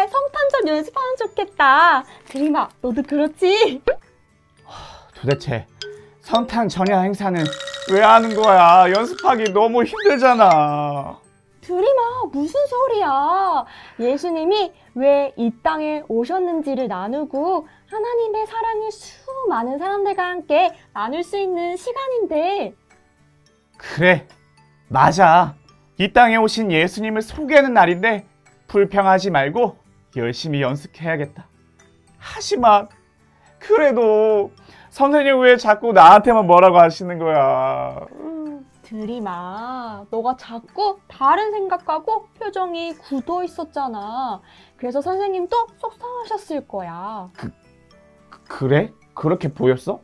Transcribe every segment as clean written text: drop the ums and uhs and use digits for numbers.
성탄절 연습하면 좋겠다. 드림아, 너도 그렇지? 도대체 성탄 전야 행사는 왜 하는 거야? 연습하기 너무 힘들잖아. 드림아, 무슨 소리야? 예수님이 왜 이 땅에 오셨는지를 나누고 하나님의 사랑을 수많은 사람들과 함께 나눌 수 있는 시간인데. 그래, 맞아. 이 땅에 오신 예수님을 소개하는 날인데 불평하지 말고 열심히 연습해야겠다. 하지만 그래도 선생님 왜 자꾸 나한테만 뭐라고 하시는 거야? 드림아, 너가 자꾸 다른 생각하고 표정이 굳어 있었잖아. 그래서 선생님도 속상하셨을 거야. 그래? 그렇게 보였어?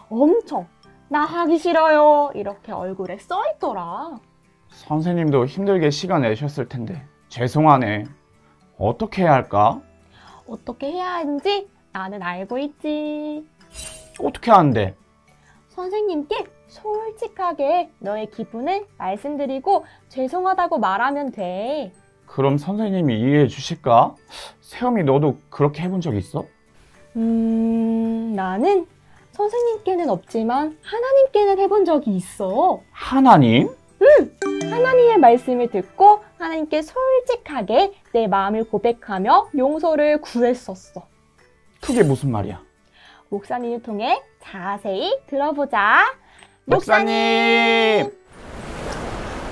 엄청. 나 하기 싫어요. 이렇게 얼굴에 써 있더라. 선생님도 힘들게 시간 내셨을 텐데 죄송하네. 어떻게 해야 할까? 어떻게 해야 하는지 나는 알고 있지. 어떻게 하는데? 선생님께 솔직하게 너의 기분을 말씀드리고 죄송하다고 말하면 돼. 그럼 선생님이 이해해 주실까? 세롬이 너도 그렇게 해본 적 있어? 나는 선생님께는 없지만 하나님께는 해본 적이 있어. 하나님? 하나님의 말씀을 듣고 하나님께 솔직하게 내 마음을 고백하며 용서를 구했었어. 그게 무슨 말이야? 목사님을 통해 자세히 들어보자. 목사님!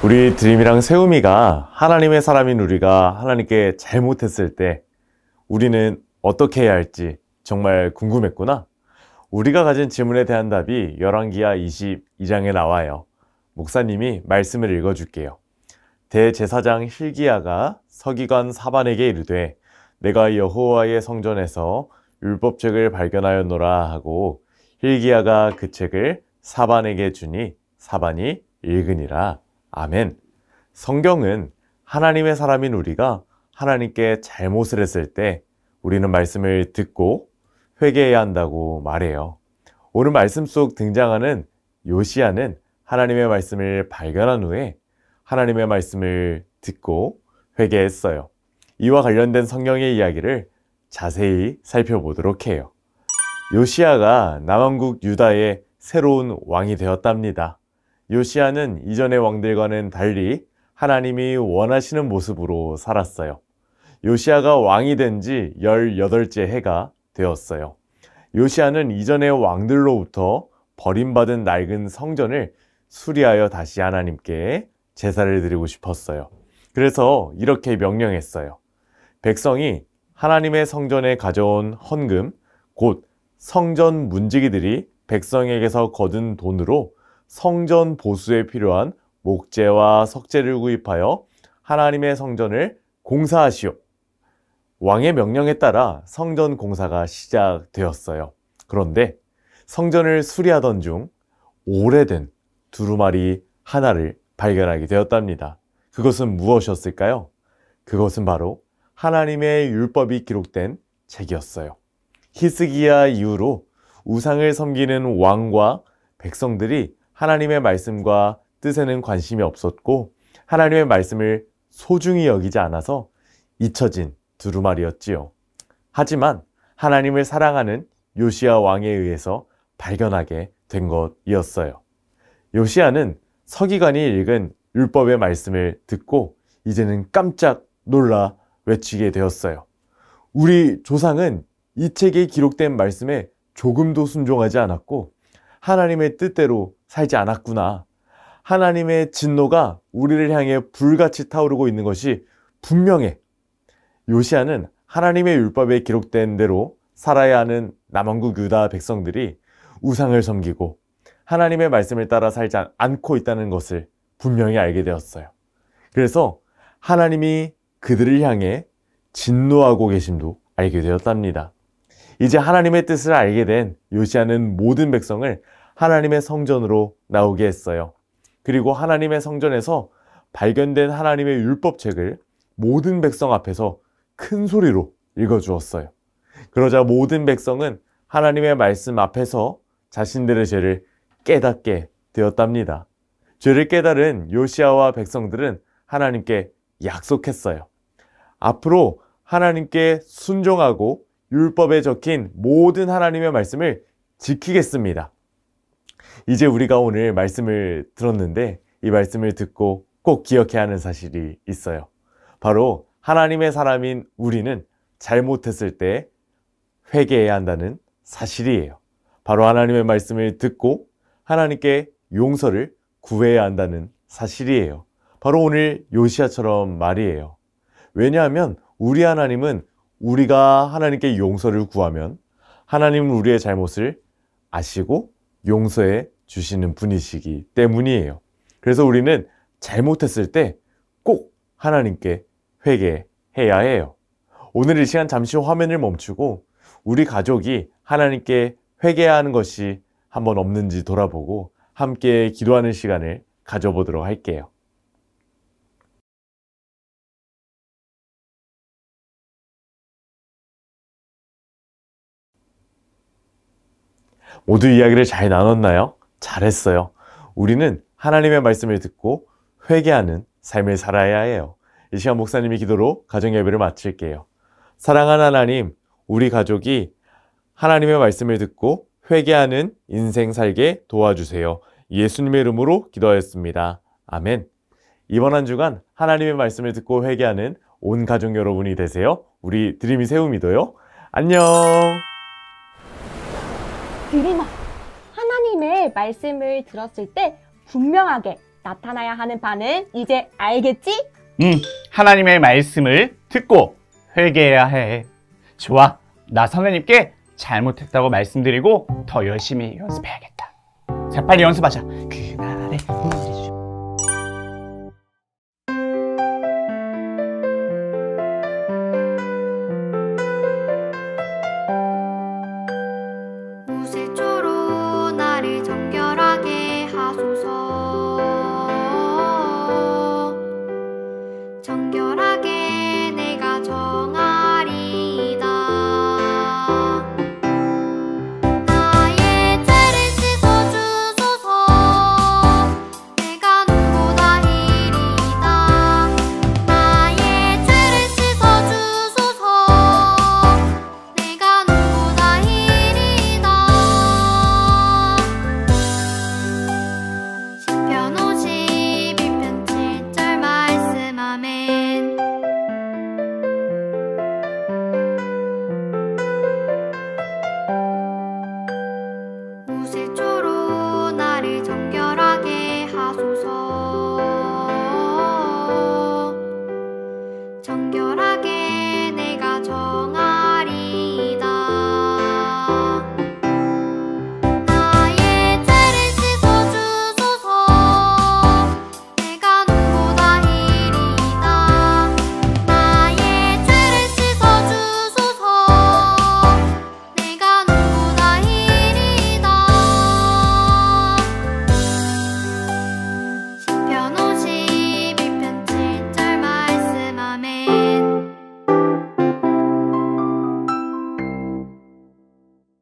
우리 드림이랑 세움이가 하나님의 사람인 우리가 하나님께 잘못했을 때 우리는 어떻게 해야 할지 정말 궁금했구나. 우리가 가진 질문에 대한 답이 열왕기하 22장에 나와요. 목사님이 말씀을 읽어줄게요. 대제사장 hil기야가 서기관 사반에게 이르되 내가 여호와의 성전에서 율법책을 발견하였노라 하고 hil기야가 그 책을 사반에게 주니 사반이 읽으니라. 아멘. 성경은 하나님의 사람인 우리가 하나님께 잘못을 했을 때 우리는 말씀을 듣고 회개해야 한다고 말해요. 오늘 말씀 속 등장하는 요시야는 하나님의 말씀을 발견한 후에 하나님의 말씀을 듣고 회개했어요. 이와 관련된 성경의 이야기를 자세히 살펴보도록 해요. 요시야가 남왕국 유다의 새로운 왕이 되었답니다. 요시야는 이전의 왕들과는 달리 하나님이 원하시는 모습으로 살았어요. 요시야가 왕이 된 지 18째 해가 되었어요. 요시야는 이전의 왕들로부터 버림받은 낡은 성전을 수리하여 다시 하나님께 제사를 드리고 싶었어요. 그래서 이렇게 명령했어요. 백성이 하나님의 성전에 가져온 헌금, 곧 성전 문지기들이 백성에게서 거둔 돈으로 성전 보수에 필요한 목재와 석재를 구입하여 하나님의 성전을 공사하시오. 왕의 명령에 따라 성전 공사가 시작되었어요. 그런데 성전을 수리하던 중 오래된 두루마리 하나를 발견하게 되었답니다. 그것은 무엇이었을까요? 그것은 바로 하나님의 율법이 기록된 책이었어요. 히스기야 이후로 우상을 섬기는 왕과 백성들이 하나님의 말씀과 뜻에는 관심이 없었고 하나님의 말씀을 소중히 여기지 않아서 잊혀진 두루마리였지요. 하지만 하나님을 사랑하는 요시야 왕에 의해서 발견하게 된 것이었어요. 요시야는 서기관이 읽은 율법의 말씀을 듣고 이제는 깜짝 놀라 외치게 되었어요. 우리 조상은 이 책에 기록된 말씀에 조금도 순종하지 않았고 하나님의 뜻대로 살지 않았구나. 하나님의 진노가 우리를 향해 불같이 타오르고 있는 것이 분명해. 요시야는 하나님의 율법에 기록된 대로 살아야 하는 남왕국 유다 백성들이 우상을 섬기고 하나님의 말씀을 따라 살지 않고 있다는 것을 분명히 알게 되었어요. 그래서 하나님이 그들을 향해 진노하고 계심도 알게 되었답니다. 이제 하나님의 뜻을 알게 된 요시야는 모든 백성을 하나님의 성전으로 나오게 했어요. 그리고 하나님의 성전에서 발견된 하나님의 율법책을 모든 백성 앞에서 큰 소리로 읽어주었어요. 그러자 모든 백성은 하나님의 말씀 앞에서 자신들의 죄를 깨닫게 되었답니다. 죄를 깨달은 요시야와 백성들은 하나님께 약속했어요. 앞으로 하나님께 순종하고 율법에 적힌 모든 하나님의 말씀을 지키겠습니다. 이제 우리가 오늘 말씀을 들었는데 이 말씀을 듣고 꼭 기억해야 하는 사실이 있어요. 바로 하나님의 사람인 우리는 잘못했을 때 회개해야 한다는 사실이에요. 바로 하나님의 말씀을 듣고 하나님께 용서를 구해야 한다는 사실이에요. 바로 오늘 요시야처럼 말이에요. 왜냐하면 우리 하나님은 우리가 하나님께 용서를 구하면 하나님은 우리의 잘못을 아시고 용서해 주시는 분이시기 때문이에요. 그래서 우리는 잘못했을 때 꼭 하나님께 회개해야 해요. 오늘 이 시간 잠시 화면을 멈추고 우리 가족이 하나님께 회개해야 하는 것이 한번 없는지 돌아보고 함께 기도하는 시간을 가져보도록 할게요. 모두 이야기를 잘 나눴나요? 잘했어요. 우리는 하나님의 말씀을 듣고 회개하는 삶을 살아야 해요. 이 시간 목사님이 기도로 가정 예배를 마칠게요. 사랑하는 하나님, 우리 가족이 하나님의 말씀을 듣고 회개하는 인생 살게 도와주세요. 예수님의 이름으로 기도하였습니다. 아멘. 이번 한 주간 하나님의 말씀을 듣고 회개하는 온 가족 여러분이 되세요. 우리 드림이 세움이도요. 안녕. 드림아, 하나님의 말씀을 들었을 때 분명하게 나타나야 하는 바는 이제 알겠지? 하나님의 말씀을 듣고 회개해야 해. 좋아, 나 선생님께 잘못했다고 말씀드리고 더 열심히 연습해야겠다. 자, 빨리 연습하자. 그날의 우리 주. 무쇠 조